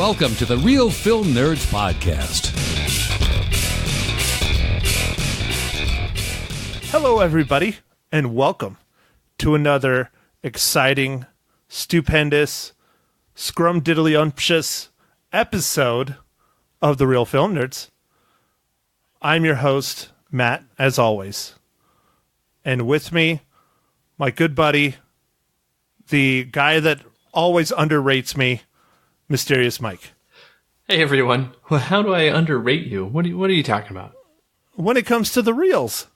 Welcome to the Real Film Nerds Podcast. Hello, everybody, and welcome to another exciting, stupendous, scrumdiddlyumptious episode of the Real Film Nerds. I'm your host, Matt, as always. And with me, my good buddy, the guy that always underrates me, Mysterious Mike. Hey everyone. Well, how do I underrate you? What are you talking about? When it comes to the reels.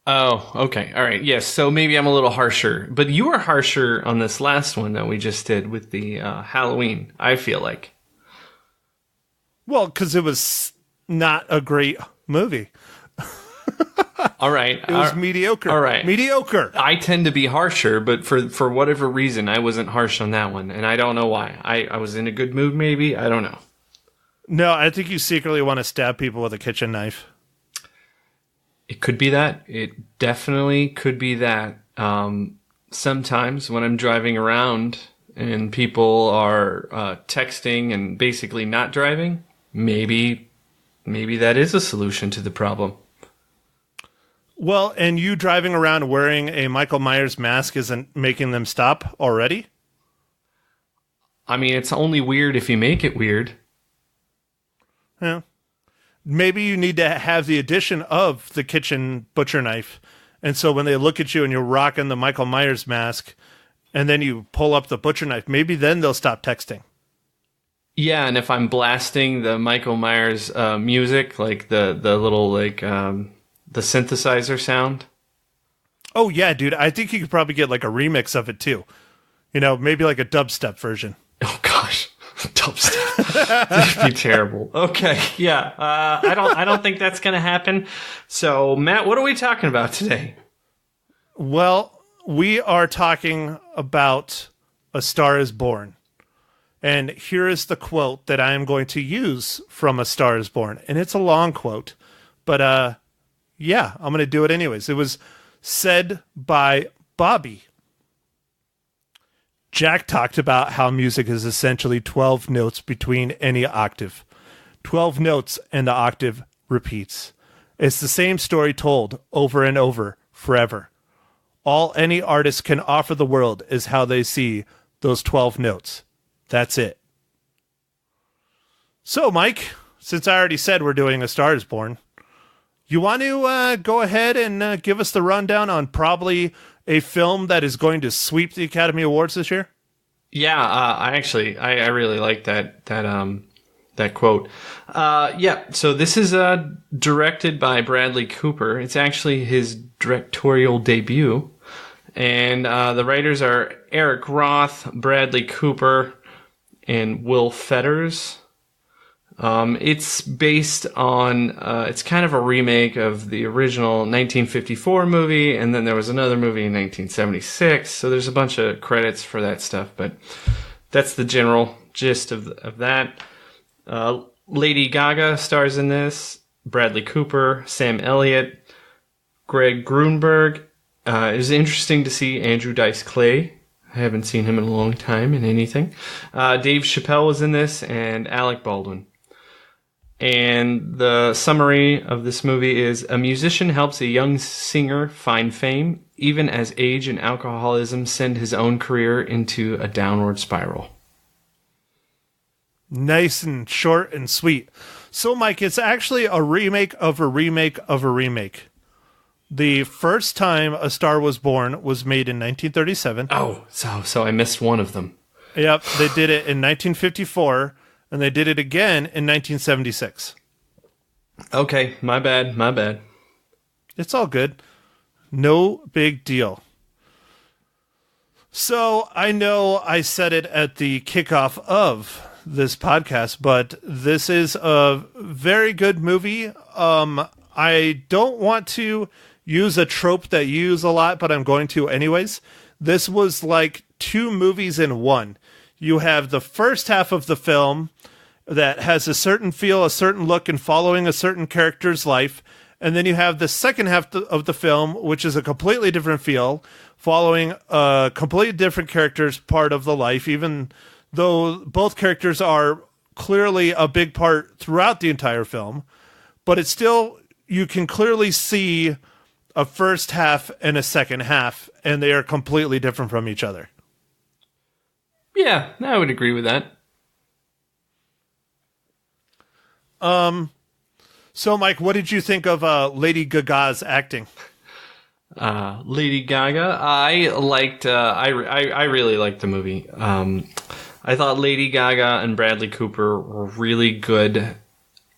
Oh, okay. All right. Yes. So maybe I'm a little harsher, but you were harsher on this last one that we just did with the Halloween, I feel like. Well, because it was not a great movie. All right. It was mediocre. All right. Mediocre. I tend to be harsher, but for whatever reason, I wasn't harsh on that one, and I don't know why. I was in a good mood, maybe. I don't know. No, I think you secretly want to stab people with a kitchen knife. It could be that. It definitely could be that. Sometimes when I'm driving around and people are texting and basically not driving, maybe that is a solution to the problem. Well, and you driving around wearing a Michael Myers mask isn't making them stop already? I mean, it's only weird if you make it weird. Yeah. Maybe you need to have the addition of the kitchen butcher knife. And so when they look at you and you're rocking the Michael Myers mask, and then you pull up the butcher knife, maybe then they'll stop texting. Yeah, and if I'm blasting the Michael Myers music, like the little the synthesizer sound. Oh yeah, dude. I think you could probably get like a remix of it too. You know, maybe like a dubstep version. Oh gosh. Dubstep. That'd be terrible. Okay, yeah. I don't think that's gonna happen. So, Matt, what are we talking about today? Well, we are talking about A Star Is Born. And here is the quote that I am going to use from A Star Is Born. And it's a long quote, but yeah, I'm going to do it anyways. It was said by Bobby. Jack talked about how music is essentially 12 notes between any octave. 12 notes and the octave repeats. It's the same story told over and over, forever. All any artist can offer the world is how they see those 12 notes. That's it. So, Mike, since I already said we're doing A Star Is Born, you want to go ahead and give us the rundown on probably a film that is going to sweep the Academy Awards this year? Yeah, I really like that quote. Yeah, so this is directed by Bradley Cooper. It's actually his directorial debut, and the writers are Eric Roth, Bradley Cooper, and Will Fetters. It's based on, it's kind of a remake of the original 1954 movie, and then there was another movie in 1976, so there's a bunch of credits for that stuff, but that's the general gist of that. Lady Gaga stars in this, Bradley Cooper, Sam Elliott, Greg Grunberg. It was interesting to see Andrew Dice Clay. I haven't seen him in a long time in anything. Dave Chappelle was in this, and Alec Baldwin. And the summary of this movie is: a musician helps a young singer find fame, even as age and alcoholism send his own career into a downward spiral. Nice and short and sweet. So, Mike, it's actually a remake of a remake of a remake. The first time A Star Was Born was made in 1937. Oh, so I missed one of them. Yep, they did it in 1954. And they did it again in 1976. Okay, my bad. It's all good. No big deal. So I know I said it at the kickoff of this podcast, but this is a very good movie. I don't want to use a trope that you use a lot, but I'm going to anyways. This was like two movies in one. You have the first half of the film that has a certain feel, a certain look, and following a certain character's life. And then you have the second half of the film, which is a completely different feel, following a completely different character's part of the life, even though both characters are clearly a big part throughout the entire film, but it's still, you can clearly see a first half and a second half, and they are completely different from each other. Yeah, I would agree with that. So, Mike, what did you think of Lady Gaga's acting? Lady Gaga, I liked. I really liked the movie. I thought Lady Gaga and Bradley Cooper were really good.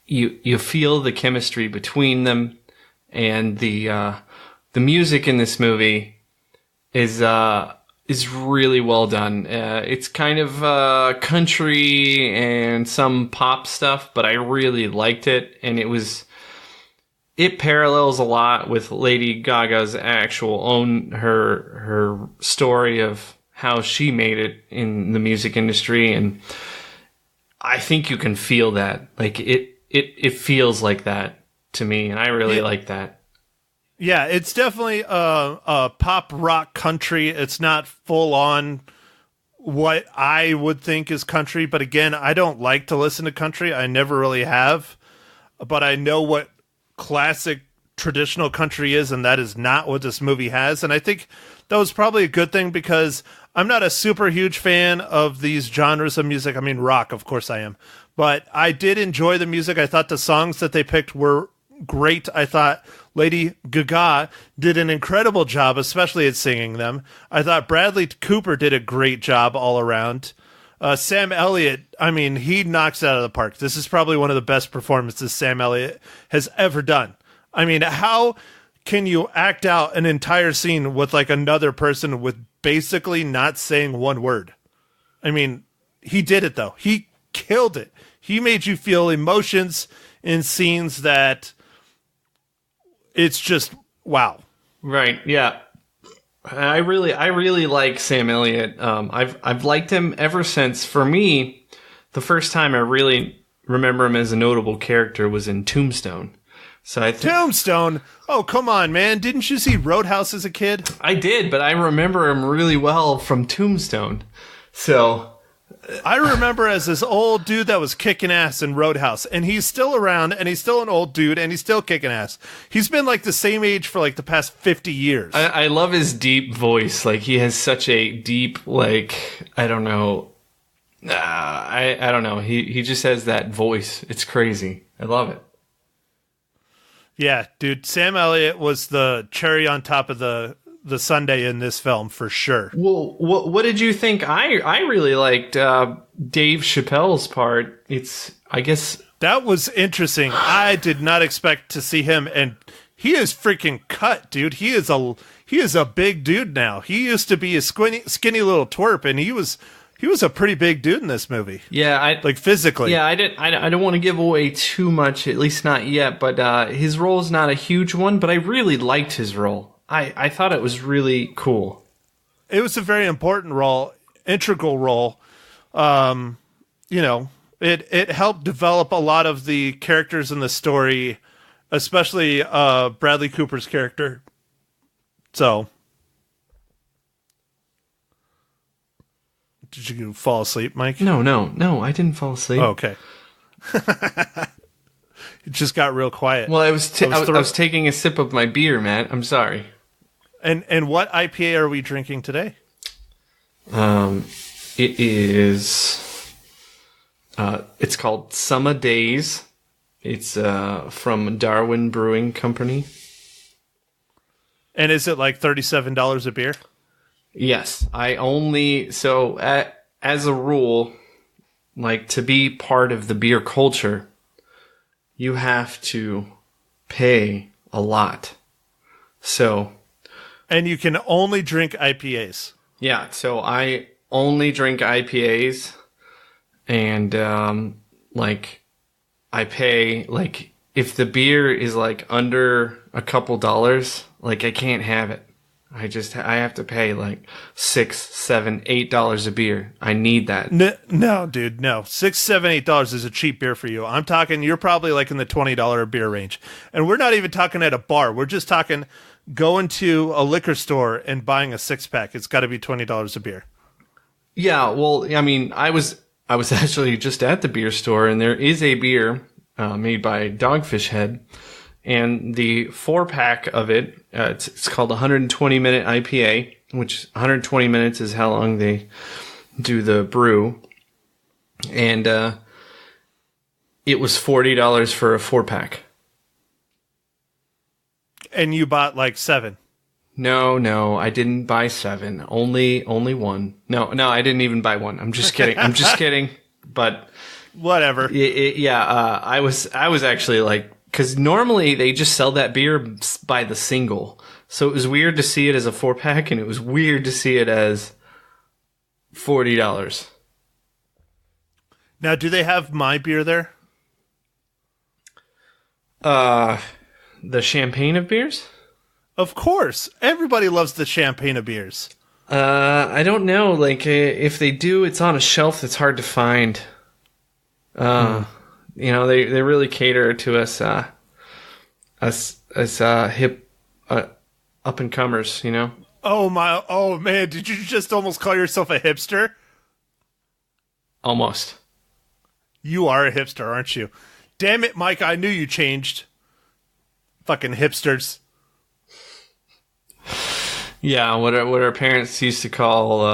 You feel the chemistry between them, and the music in this movie is really well done. It's kind of country and some pop stuff, but I really liked it, and it parallels a lot with Lady Gaga's actual her story of how she made it in the music industry, and I think you can feel that. Like it feels like that to me, and I really like that. Yeah, it's definitely a pop rock country. It's not full on what I would think is country, but again, I don't like to listen to country. I never really have, but I know what classic traditional country is, and that is not what this movie has. And I think that was probably a good thing, because I'm not a super huge fan of these genres of music. I mean, rock, of course I am, but I did enjoy the music. I thought the songs that they picked were great. I thought Lady Gaga did an incredible job, especially at singing them. I thought Bradley Cooper did a great job all around. Sam Elliott, I mean, he knocks it out of the park. This is probably one of the best performances Sam Elliott has ever done. I mean, how can you act out an entire scene with like another person with basically not saying one word? I mean, he did it though. He killed it. He made you feel emotions in scenes that it's just wow. Right. Yeah. I really like Sam Elliott. I've liked him ever since. For me, the first time I really remember him as a notable character was in Tombstone. So Tombstone? Oh, come on, man. Didn't you see Roadhouse as a kid? I did, but I remember him really well from Tombstone. So I remember as this old dude that was kicking ass in Roadhouse, and he's still around, and he's still an old dude, and he's still kicking ass. He's been like the same age for like the past 50 years. I love his deep voice. Like, he has such a deep, like, I don't know. I don't know. He just has that voice. It's crazy. I love it. Yeah, dude. Sam Elliott was the cherry on top of the sundae in this film for sure. Well, what did you think? I really liked Dave Chappelle's part. I guess that was interesting. I did not expect to see him, and he is freaking cut, dude. He is a big dude now. He used to be a skinny little twerp, and he was a pretty big dude in this movie. Yeah, like physically. Yeah, I don't want to give away too much, at least not yet. But his role is not a huge one. But I really liked his role. I thought it was really cool. It was a very important role, integral role. You know, it helped develop a lot of the characters in the story, especially Bradley Cooper's character. So, did you fall asleep, Mike? No, I didn't fall asleep. Oh, okay. It just got real quiet. Well, I was taking a sip of my beer, Matt. I'm sorry. And what IPA are we drinking today? It is. It's called Summer Days. It's from Darwin Brewing Company. And is it like $37 a beer? Yes, as a rule, like, to be part of the beer culture, you have to pay a lot. So. And you can only drink IPAs. Yeah, so I only drink IPAs, and I pay, like, if the beer is like under a couple dollars, like, I can't have it. I have to pay like $6, $7, $8 a beer. I need that. No, dude, no. $6, $7, $8 is a cheap beer for you. I'm talking, you're probably like in the $20 beer range. And we're not even talking at a bar. We're just talking going to a liquor store and buying a 6-pack. It's got to be $20 a beer. Yeah, well, I mean, I was actually just at the beer store, and there is a beer made by Dogfish Head, and the 4-pack of it, it's called 120-minute IPA, which 120 minutes is how long they do the brew, and it was $40 for a 4-pack. And you bought like 7. No, I didn't buy 7. Only one. No, I didn't even buy one. I'm just kidding. I'm just kidding. But whatever. I was actually like, because normally they just sell that beer by the single, so it was weird to see it as a 4-pack, and it was weird to see it as $40. Now, do they have my beer there? The champagne of beers? Of course. Everybody loves the champagne of beers. I don't know. Like, if they do, it's on a shelf that's hard to find. You know, they really cater to us hip up and comers. You know. Oh man! Did you just almost call yourself a hipster? Almost. You are a hipster, aren't you? Damn it, Mike! I knew you changed. Fucking hipsters. Yeah, what our parents used to call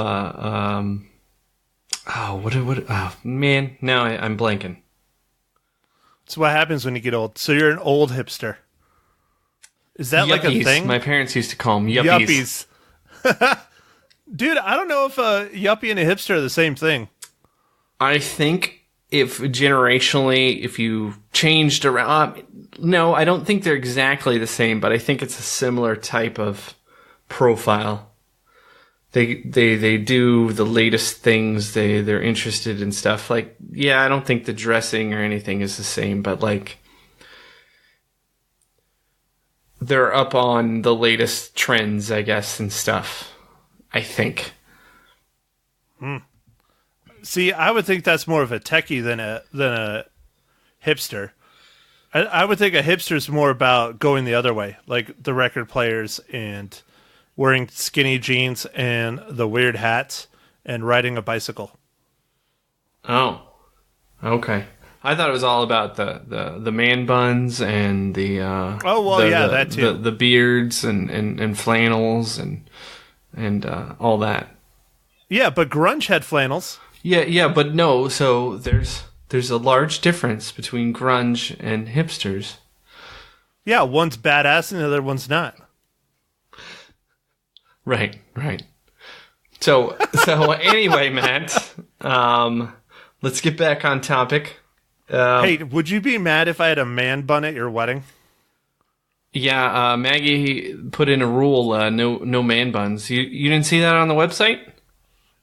man, now I'm blanking. That's what happens when you get old. So you're an old hipster. Is that Yuppies. like a thing? My parents used to call them yuppies. Dude, I don't know if a yuppie and a hipster are the same thing. I think if generationally, if you changed around, no, I don't think they're exactly the same, but I think it's a similar type of profile. They do the latest things. They're interested in stuff. Like, yeah, I don't think the dressing or anything is the same, but like they're up on the latest trends, I guess, and stuff. I think. See, I would think that's more of a techie than a hipster. I would think a hipster is more about going the other way, like the record players and wearing skinny jeans and the weird hats and riding a bicycle. Oh, okay. I thought it was all about the man buns and the that too. The beards and flannels and all that. Yeah, but grunge had flannels. Yeah, but no. So there's a large difference between grunge and hipsters. Yeah, one's badass and the other one's not. Right. So anyway, Matt, let's get back on topic. Hey, would you be mad if I had a man bun at your wedding? Yeah, Maggie put in a rule, no man buns. You didn't see that on the website?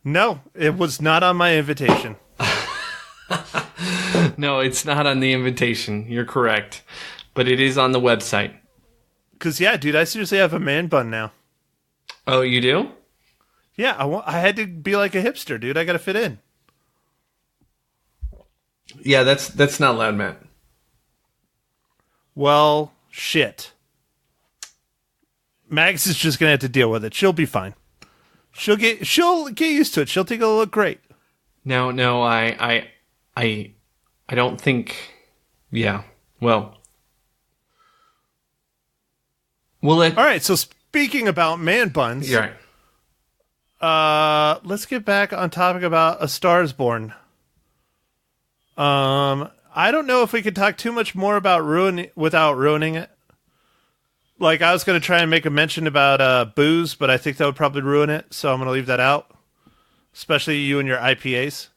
No, it was not on my invitation. No, it's not on the invitation. You're correct. But it is on the website. Because, yeah, dude, I seriously have a man bun now. Oh, you do? Yeah, I had to be like a hipster, dude. I got to fit in. Yeah, that's not loud, Matt. Well, shit. Max is just gonna have to deal with it. She'll be fine. She'll get used to it. She'll think it'll look great. No, I don't think. Yeah, well, all right. So speaking about man buns, you're right. Let's get back on topic about A Star Is Born. I don't know if we could talk too much more about without ruining it. Like, I was going to try and make a mention about booze, but I think that would probably ruin it, so I'm going to leave that out. Especially you and your IPAs.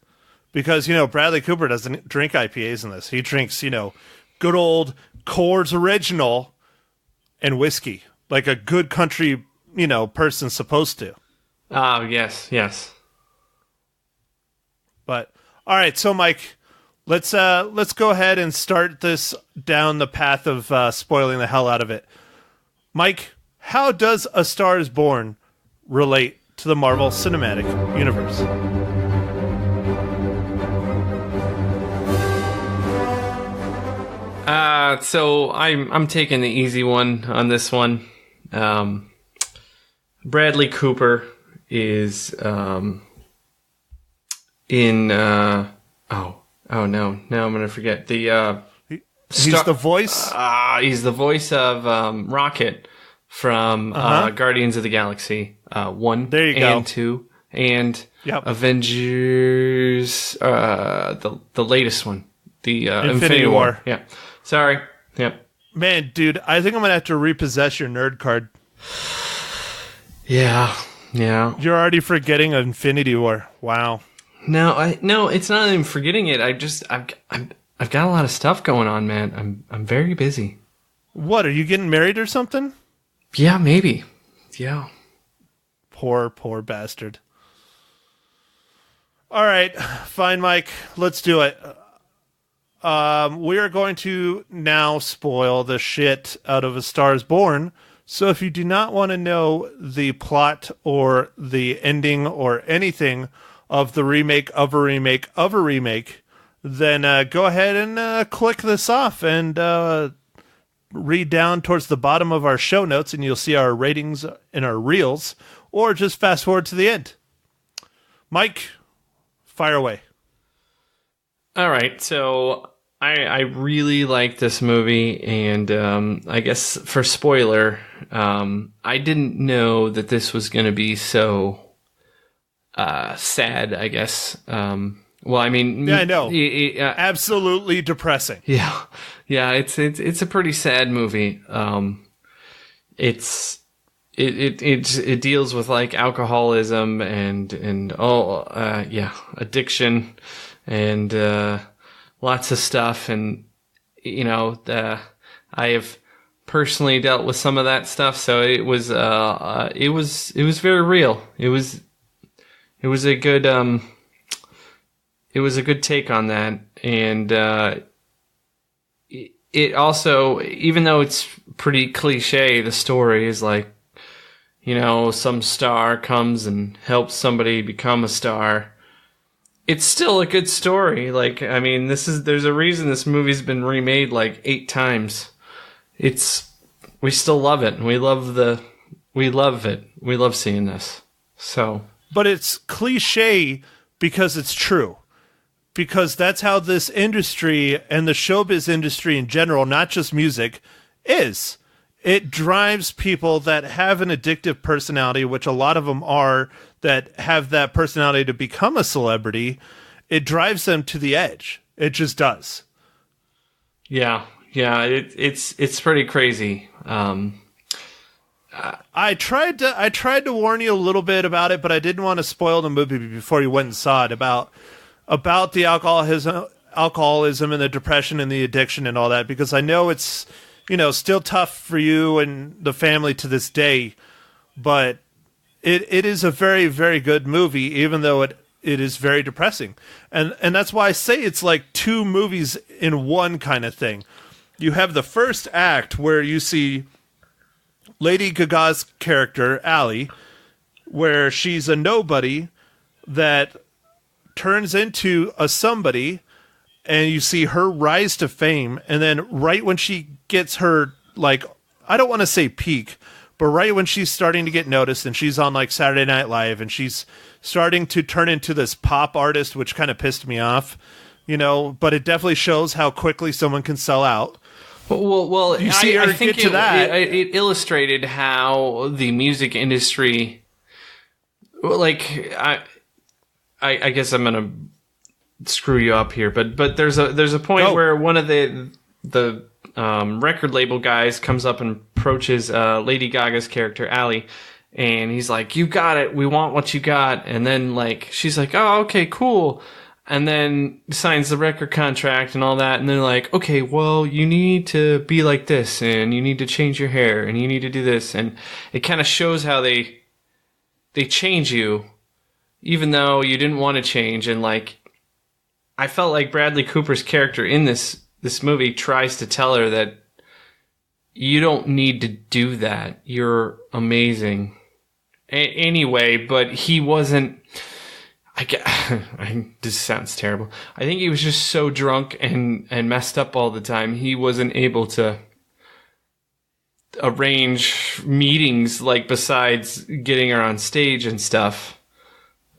Because, Bradley Cooper doesn't drink IPAs in this. He drinks, good old Coors Original and whiskey. Like a good country, person's supposed to. Oh, yes. But, all right, so Mike, let's go ahead and start this down the path of spoiling the hell out of it. Mike, how does A Star Is Born relate to the Marvel Cinematic Universe? So I'm taking the easy one on this one. Bradley Cooper is in now I'm gonna forget the he's the voice. He's the voice of Rocket from Guardians of the Galaxy 1 There you go. and 2 and Yep. Avengers the latest one, the Infinity War. Yeah. Sorry. Yep. Man, dude, I think I'm gonna have to repossess your nerd card. Yeah. You're already forgetting Infinity War. Wow. No, it's not even forgetting it. I've got a lot of stuff going on, man. I'm very busy. What, are you getting married or something? Yeah, maybe. Yeah. Poor bastard. All right, fine, Mike. Let's do it. We are going to now spoil the shit out of A Star is Born. So if you do not want to know the plot or the ending or anything of the remake of a remake of a remake, then go ahead and click this off and read down towards the bottom of our show notes and you'll see our ratings and our reels, or just fast forward to the end. Mike, fire away. All right, so I really like this movie, and I guess for spoiler, I didn't know that this was going to be so sad, I guess. Well, I mean... Yeah, I know. Absolutely depressing. Yeah, it's a pretty sad movie. It deals with like alcoholism and addiction and lots of stuff, and I have personally dealt with some of that stuff, so it was very real. It was a good take on that, and it also, even though it's pretty cliche, the story is like, some star comes and helps somebody become a star. It's still a good story. Like, I mean, there's a reason this movie's been remade like 8 times. We still love it, and we love it. We love seeing this. So, but it's cliche because it's true. Because that's how this industry and the showbiz industry in general, not just music, is. It drives people that have an addictive personality, which a lot of them are, that have that personality to become a celebrity. It drives them to the edge. It just does. Yeah, it's pretty crazy. I tried to warn you a little bit about it, but I didn't want to spoil the movie before you went and saw it, about the alcoholism and the depression and the addiction and all that, because I know it's, still tough for you and the family to this day, but it is a very, very good movie, even though it is very depressing. And that's why I say it's like 2 movies in one kind of thing. You have the first act where you see Lady Gaga's character, Allie, where she's a nobody that turns into a somebody, and you see her rise to fame, and then right when she gets her, like, I don't want to say peak, but right when she's starting to get noticed and she's on like Saturday Night Live and she's starting to turn into this pop artist, which kind of pissed me off, but it definitely shows how quickly someone can sell out. Well, you see her I think get to that. It illustrated how the music industry, like, I guess I'm gonna screw you up here, but there's a point where one of the record label guys comes up and approaches Lady Gaga's character Allie, and he's like, "You got it. We want what you got." And then like she's like, "Oh, okay, cool." And then signs the record contract and all that, and they're like, "Okay, well, you need to be like this, and you need to change your hair, and you need to do this," and it kind of shows how they change you, even though you didn't want to change. And like, I felt like Bradley Cooper's character in this movie tries to tell her that you don't need to do that. You're amazing. Anyway, but he wasn't. This sounds terrible. I think he was just so drunk and messed up all the time. He wasn't able to arrange meetings, like, besides getting her on stage and stuff.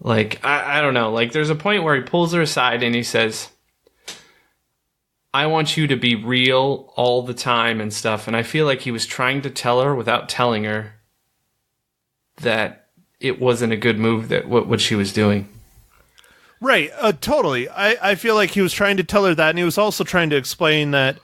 Like, I don't know. Like, there's a point where he pulls her aside and he says, I want you to be real all the time and stuff. And I feel like he was trying to tell her without telling her that it wasn't a good move, that what she was doing. Right, totally. I feel like he was trying to tell her that, and he was also trying to explain that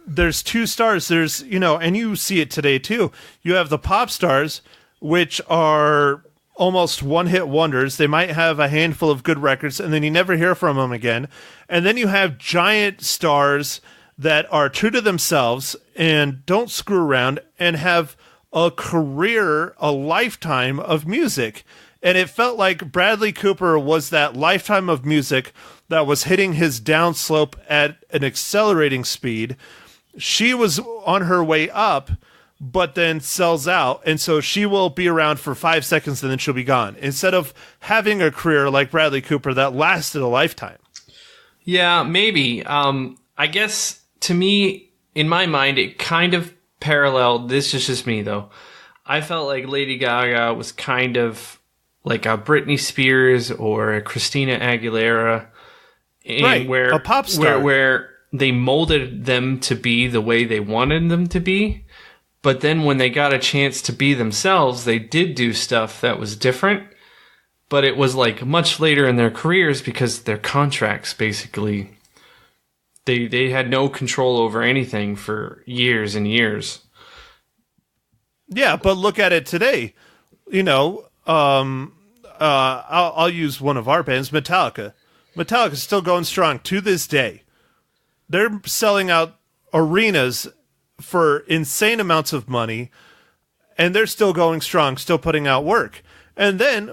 there's two stars. There's, and you see it today too. You have the pop stars, which are almost one-hit wonders. They might have a handful of good records, and then you never hear from them again. And then you have giant stars that are true to themselves and don't screw around and have a career, a lifetime of music. And it felt like Bradley Cooper was that lifetime of music that was hitting his downslope at an accelerating speed. She was on her way up, but then sells out. And so she will be around for 5 seconds and then she'll be gone. Instead of having a career like Bradley Cooper that lasted a lifetime. Yeah, maybe. I guess to me, in my mind, it kind of paralleled. This is just me, though. I felt like Lady Gaga was kind of like a Britney Spears or a Christina Aguilera. Right, where, a pop star. Where they molded them to be the way they wanted them to be. But then when they got a chance to be themselves, they did do stuff that was different. But it was like much later in their careers because their contracts basically, they had no control over anything for years and years. Yeah, but look at it today. I'll use one of our bands, Metallica. Metallica's still going strong to this day. They're selling out arenas for insane amounts of money, and they're still going strong, still putting out work. And then,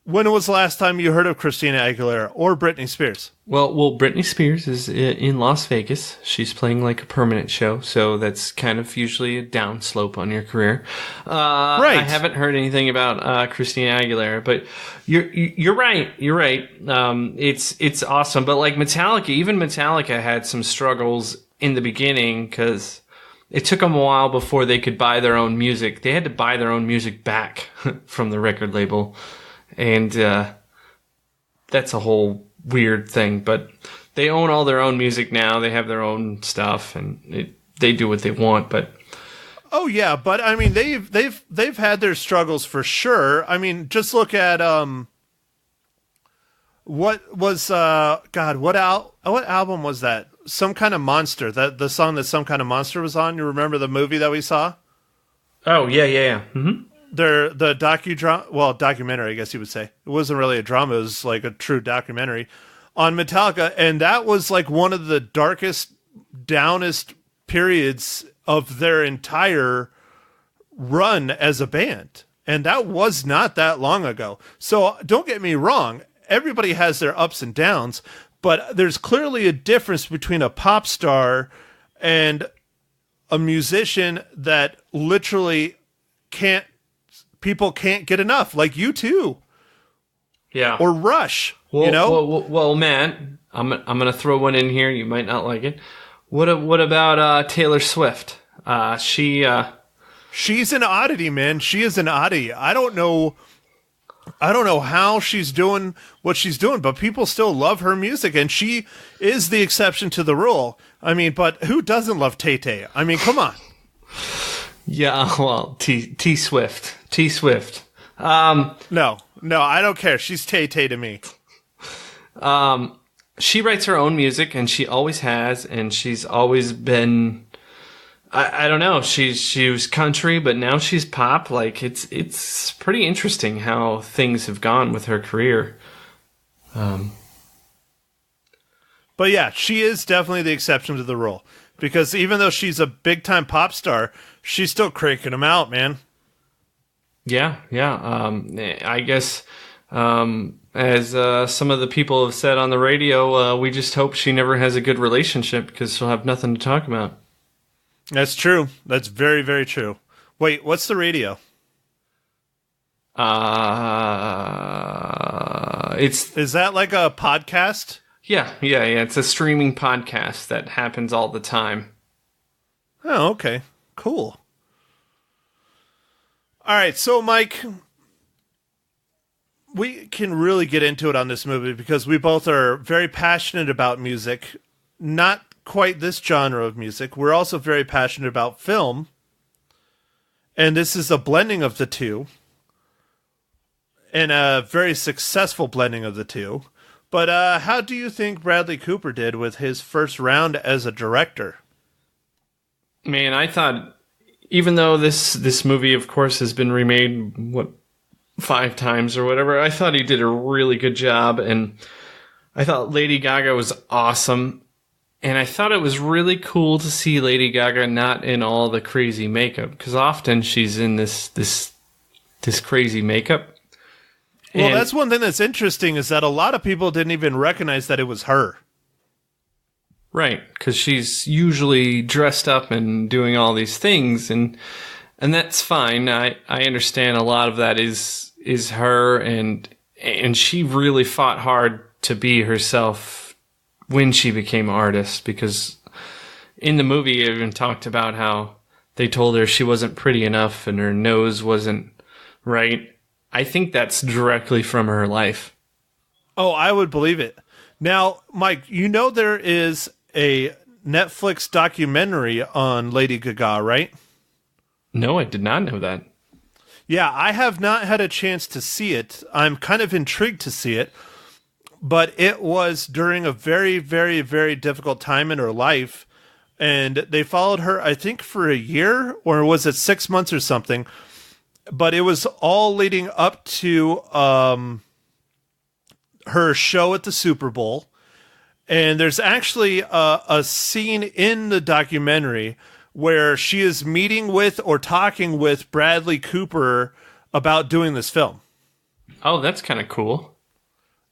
when was the last time you heard of Christina Aguilera or Britney Spears? Well, Britney Spears is in Las Vegas. She's playing like a permanent show, so that's kind of usually a downslope on your career. Right. I haven't heard anything about Christina Aguilera, but you're right. You're right. It's awesome, but like Metallica, even Metallica had some struggles in the beginning because it took them a while before they could buy their own music. They had to buy their own music back from the record label, and that's a whole weird thing, but they own all their own music now. They have their own stuff, and they do what they want. But oh yeah, but I mean they've had their struggles for sure. I mean, just look at what was what album was that? Some Kind of Monster. That the song that Some Kind of Monster was on. You remember the movie that we saw? Oh yeah. Mm-hmm. The documentary, I guess you would say. It wasn't really a drama, it was like a true documentary on Metallica, and that was like one of the darkest, downest periods of their entire run as a band. And that was not that long ago. So don't get me wrong, everybody has their ups and downs, but there's clearly a difference between a pop star and a musician that literally people can't get enough, like U2. Yeah. Or Rush, Well, man, I'm going to throw one in here. You might not like it. What about Taylor Swift? She's an oddity, man. She is an oddity. I don't know how she's doing what she's doing, but people still love her music, and she is the exception to the rule. I mean, but who doesn't love Tay-Tay? I mean, come on. Yeah, well, T Swift. No, I don't care. She's Tay-Tay to me. She writes her own music, and she always has, and she's always been. I don't know. She was country, but now she's pop. Like it's pretty interesting how things have gone with her career. But yeah, she is definitely the exception to the rule. Because even though she's a big-time pop star, she's still cranking them out, man. Yeah. I guess, as some of the people have said on the radio, we just hope she never has a good relationship because she'll have nothing to talk about. That's true. That's very, very true. Wait, what's the radio? Is that like a podcast? Yeah. It's a streaming podcast that happens all the time. Oh, okay. Cool. All right, so Mike, we can really get into it on this movie because we both are very passionate about music. Not quite this genre of music. We're also very passionate about film. And this is a blending of the two. And a very successful blending of the two. But how do you think Bradley Cooper did with his first round as a director? Man, I thought, even though this movie, of course, has been remade, 5 times or whatever, I thought he did a really good job. And I thought Lady Gaga was awesome. And I thought it was really cool to see Lady Gaga not in all the crazy makeup, because often she's in this crazy makeup. Well, that's one thing that's interesting is that a lot of people didn't even recognize that it was her. Right, because she's usually dressed up and doing all these things, and that's fine. I understand a lot of that is her, and she really fought hard to be herself when she became an artist, because in the movie it even talked about how they told her she wasn't pretty enough and her nose wasn't right. I think that's directly from her life. Oh, I would believe it. Now, Mike, you know there is a Netflix documentary on Lady Gaga, right? No, I did not know that. Yeah, I have not had a chance to see it. I'm kind of intrigued to see it. But it was during a very, very, very difficult time in her life. And they followed her, I think, for a year, or was it 6 months or something? But it was all leading up to her show at the Super Bowl. And there's actually a scene in the documentary where she is meeting with or talking with Bradley Cooper about doing this film. Oh, that's kind of cool.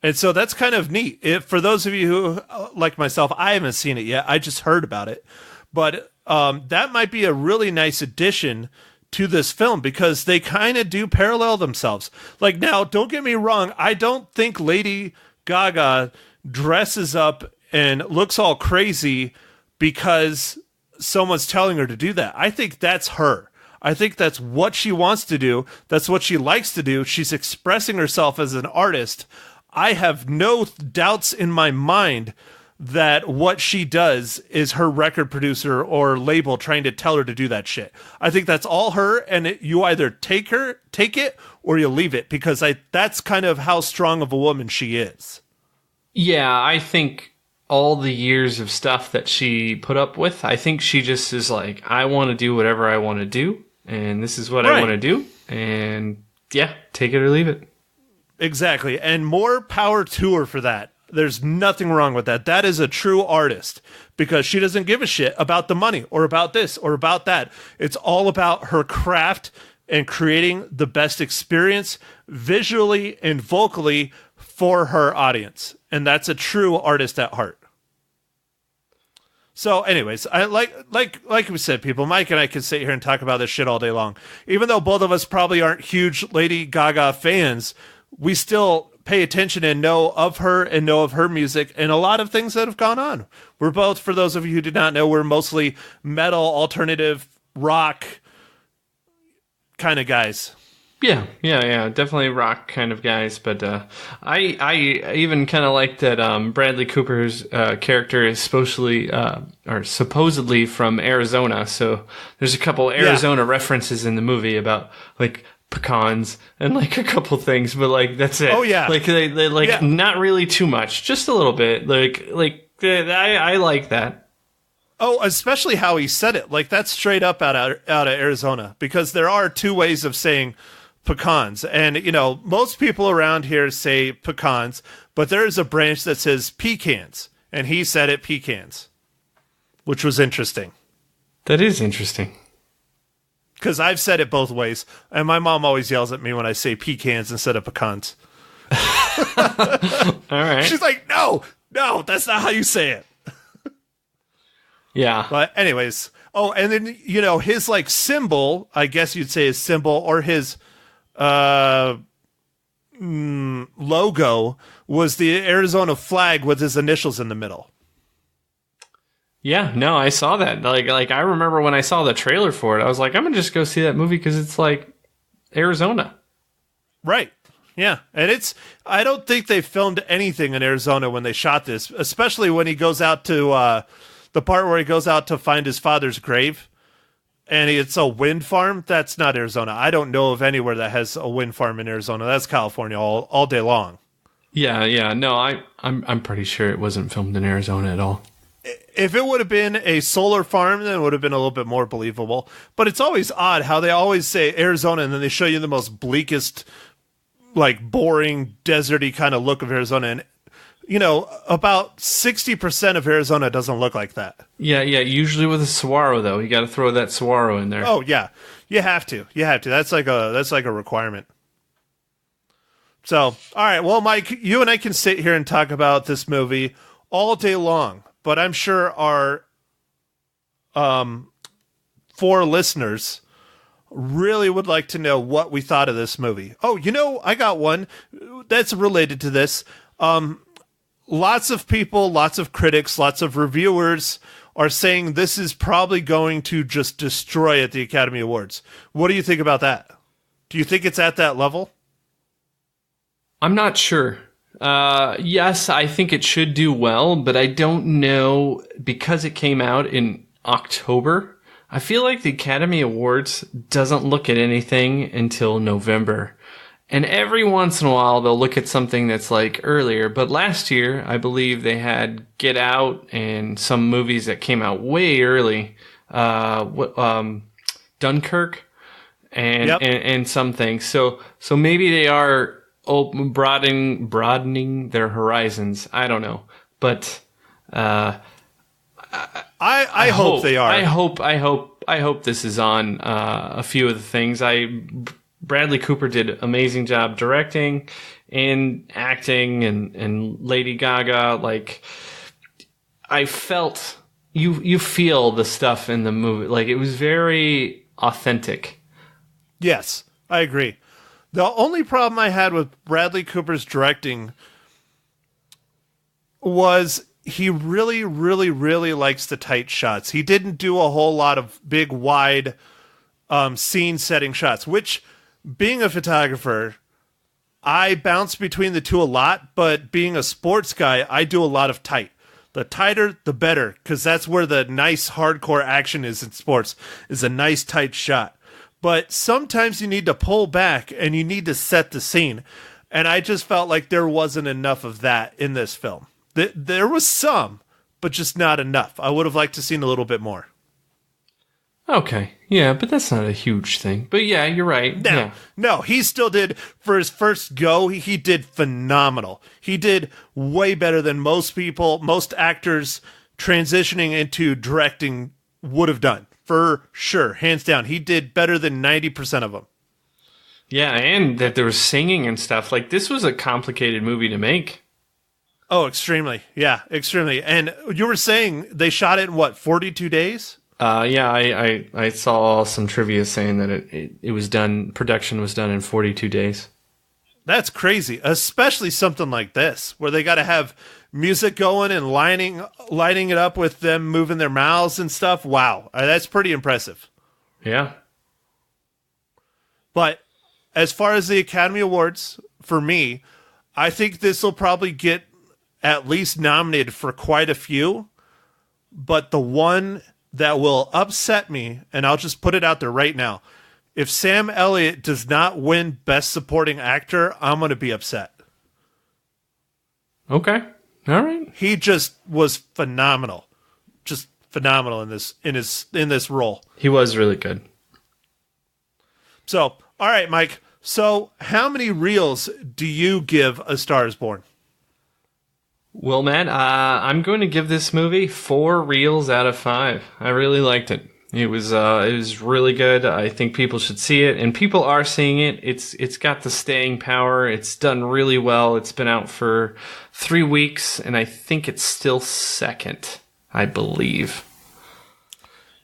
And so that's kind of neat. For those of you who, like myself, I haven't seen it yet. I just heard about it. But that might be a really nice addition to this film because they kind of do parallel themselves. Like, now, don't get me wrong. I don't think Lady Gaga dresses up and looks all crazy because someone's telling her to do that. I think that's her. I think that's what she wants to do. That's what she likes to do. She's expressing herself as an artist. I have no doubts in my mind that what she does is her record producer or label trying to tell her to do that shit. I think that's all her, and you either take it, or you leave it, because that's kind of how strong of a woman she is. Yeah, I think all the years of stuff that she put up with, I think she just is like, I want to do whatever I want to do, and this is what I want to do, and yeah, take it or leave it. Exactly, and more power to her for that. There's nothing wrong with that. That is a true artist because she doesn't give a shit about the money or about this or about that. It's all about her craft and creating the best experience visually and vocally for her audience. And that's a true artist at heart. So anyways, I like we said, people, Mike and I can sit here and talk about this shit all day long. Even though both of us probably aren't huge Lady Gaga fans, we still pay attention and know of her music and a lot of things that have gone on. We're both, for those of you who did not know, we're mostly metal, alternative, rock kind of guys. Yeah, definitely rock kind of guys. But I even kind of like that Bradley Cooper's character is supposedly from Arizona. So there's a couple Arizona references in the movie about like pecans and like a couple things, but like that's it. Oh yeah, like they not really too much, just a little bit. I like that. Oh, especially how he said it. Like that's straight up out of Arizona, because there are two ways of saying pecans, and you know most people around here say pecans, but there is a branch that says pecans, and he said it pecans, which was interesting. That is interesting. Because I've said it both ways, and my mom always yells at me when I say pecans instead of pecans. All right. She's like, no, that's not how you say it. Yeah. But anyways, and then, you know, his like symbol, I guess you'd say his symbol or his logo was the Arizona flag with his initials in the middle. Yeah, no, I saw that. Like I remember when I saw the trailer for it, I was like, I'm gonna just go see that movie because it's like Arizona. Right. Yeah, and I don't think they filmed anything in Arizona when they shot this, especially when he goes out to the part where he goes out to find his father's grave, and it's a wind farm. That's not Arizona. I don't know of anywhere that has a wind farm in Arizona. That's California all day long. Yeah. No, I'm pretty sure it wasn't filmed in Arizona at all. If it would have been a solar farm, then it would have been a little bit more believable. But it's always odd how they always say Arizona, and then they show you the most bleakest, like boring, deserty kind of look of Arizona. And, about 60% of Arizona doesn't look like that. Yeah. Usually with a saguaro, though. You got to throw that saguaro in there. Oh, yeah. You have to. That's like a requirement. So, all right. Well, Mike, you and I can sit here and talk about this movie all day long. But I'm sure our 4 listeners really would like to know what we thought of this movie. Oh, I got one that's related to this. Lots of people, lots of critics, lots of reviewers are saying this is probably going to just destroy at the Academy Awards. What do you think about that? Do you think it's at that level? I'm not sure. Yes, I think it should do well, but I don't know, because it came out in October. I feel like the Academy Awards doesn't look at anything until November. And every once in a while, they'll look at something that's like earlier. But last year, I believe they had Get Out and some movies that came out way early. Dunkirk and some things. So maybe they are broadening their horizons. I don't know, but I hope they are. I hope this is on a few of the things. Bradley Cooper did amazing job directing and acting, and Lady Gaga. Like, I felt you feel the stuff in the movie. Like, it was very authentic. Yes, I agree. The only problem I had with Bradley Cooper's directing was he really, really, really likes the tight shots. He didn't do a whole lot of big, wide scene-setting shots, which, being a photographer, I bounce between the two a lot, but being a sports guy, I do a lot of tight. The tighter, the better, because that's where the nice, hardcore action is in sports, is a nice, tight shot. But sometimes you need to pull back and you need to set the scene. And I just felt like there wasn't enough of that in this film. There was some, but just not enough. I would have liked to seen a little bit more. Okay. Yeah, but that's not a huge thing. But yeah, you're right. No, he still did, for his first go, he did phenomenal. He did way better than most actors transitioning into directing would have done. For sure, hands down. He did better than 90% of them. Yeah, and that there was singing and stuff. Like, this was a complicated movie to make. Oh, extremely. Yeah, extremely. And you were saying they shot it in, 42 days? Yeah, I saw some trivia saying that it was done, production was done in 42 days. That's crazy, especially something like this, where they got to have music going and lining it up with them moving their mouths and stuff. Wow, that's pretty impressive. Yeah. But as far as the Academy Awards, for me, I think this will probably get at least nominated for quite a few. But the one that will upset me, and I'll just put it out there right now, if Sam Elliott does not win Best Supporting Actor, I'm going to be upset. Okay. All right. He just was phenomenal. Just phenomenal in this role. He was really good. So, all right, Mike. So, how many reels do you give A Star Is Born? Well, Matt, I'm going to give this movie 4 reels out of 5. I really liked it. It was really good. I think people should see it, and people are seeing it. It's got the staying power. It's done really well. It's been out for 3 weeks, and I think it's still second, I believe.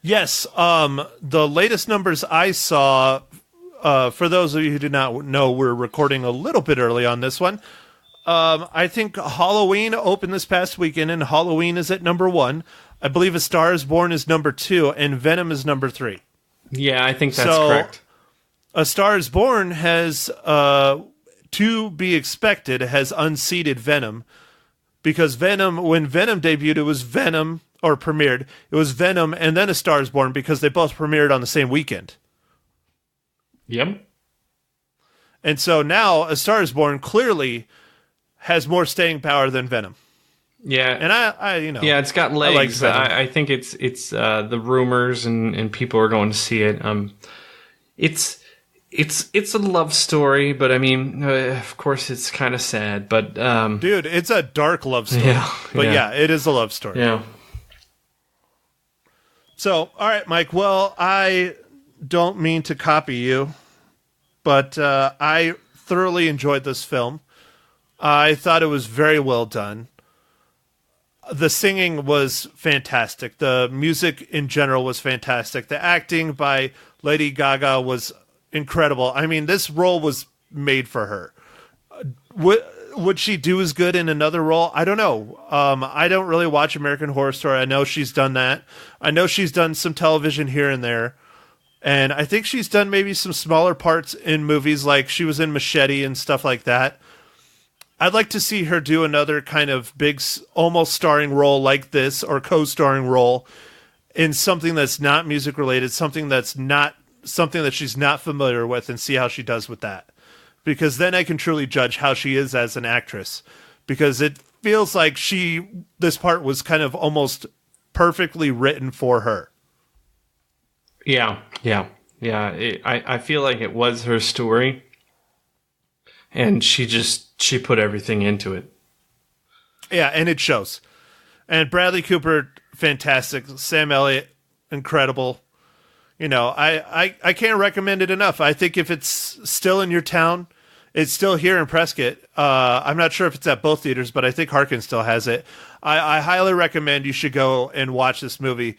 Yes. The latest numbers I saw, for those of you who do not know, we're recording a little bit early on this one. I think Halloween opened this past weekend, and Halloween is at number 1. I believe A Star Is Born is number 2, and Venom is number 3. Yeah, I think that's correct. A Star Is Born has to be expected, has unseated Venom. Because Venom, when Venom debuted, it was Venom, or premiered, it was Venom and then A Star is Born, because they both premiered on the same weekend. Yep. And so now A Star is Born clearly has more staying power than Venom. Yeah. And I you know. Yeah, it's got legs. Like I think it's the rumors and people are going to see it. It's a love story, but I mean, of course it's kind of sad, but dude, it's a dark love story. Yeah, but yeah, it is a love story. Yeah. So, all right, Mike. Well, I don't mean to copy you, but I thoroughly enjoyed this film. I thought it was very well done. The singing was fantastic. The music in general was fantastic. The acting by Lady Gaga was incredible. I mean, this role was made for her. Would she do as good in another role? I don't know. I don't really watch American Horror Story. I know she's done that. I know she's done some television here and there. And I think she's done maybe some smaller parts in movies, like she was in Machete and stuff like that. I'd like to see her do another kind of big, almost starring role like this, or co-starring role in something that's not music related, something that she's not familiar with, and see how she does with that. Because then I can truly judge how she is as an actress. Because it feels like this part was kind of almost perfectly written for her. Yeah. I feel like it was her story, and she put everything into it. Yeah, and it shows. And Bradley Cooper, fantastic. Sam Elliott, incredible. You know, I can't recommend it enough. I think if it's still in your town, it's still here in Prescott. I'm not sure if it's at both theaters, but I think Harkin still has it. I highly recommend you should go and watch this movie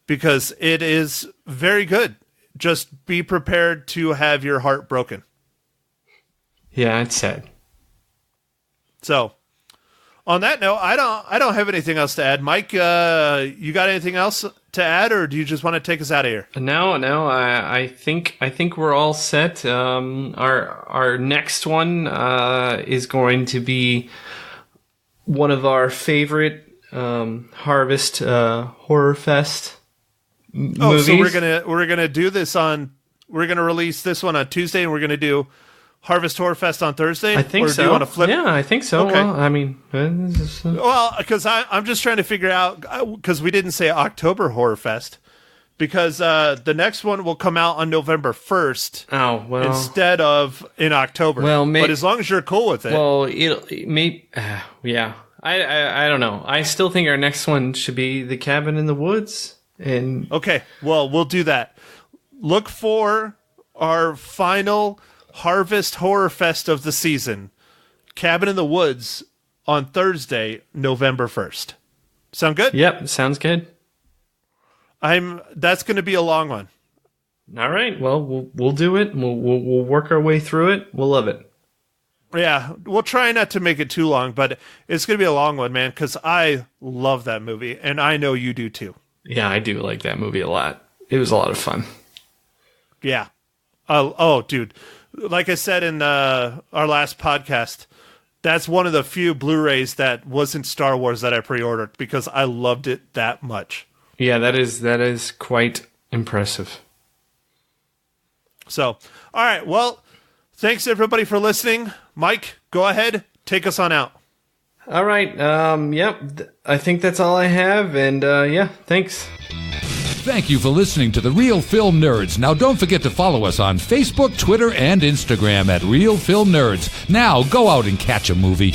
because it is very good. Just be prepared to have your heart broken. Yeah, it's sad. So, on that note, I don't have anything else to add. Mike, you got anything else to add, or do you just want to take us out of here? No. I think we're all set. Our next one is going to be one of our favorite Harvest Horror Fest movies. Oh, so we're gonna do this on. We're gonna release this one on Tuesday, and we're gonna do Harvest Horror Fest on Thursday? I think or so. Do you want to flip? Yeah, I think so. Okay. Well, I mean, well, because I'm just trying to figure out, because we didn't say October Horror Fest, because the next one will come out on November 1st. Oh, well. Instead of in October. Well, but as long as you're cool with it. Well, it may, yeah. I don't know. I still think our next one should be The Cabin in the Woods. And okay, well, we'll do that. Look for our final Harvest Horror Fest of the season, Cabin in the Woods, on Thursday, November 1st. Sound good? Yep, sounds good. That's going to be a long one. All right. Well, we'll do it. We'll work our way through it. We'll love it. Yeah, we'll try not to make it too long, but it's going to be a long one, man, because I love that movie, and I know you do too. Yeah, I do like that movie a lot. It was a lot of fun. Yeah. Oh, dude. Like I said in our last podcast, that's one of the few Blu-rays that wasn't Star Wars that I pre-ordered because I loved it that much. Yeah, that is quite impressive. So, all right. Well, thanks everybody for listening. Mike, go ahead. Take us on out. All right. Yep. I think that's all I have. And yeah, thanks. Thank you for listening to The Real Film Nerds. Now, don't forget to follow us on Facebook, Twitter, and Instagram at Real Film Nerds. Now, go out and catch a movie.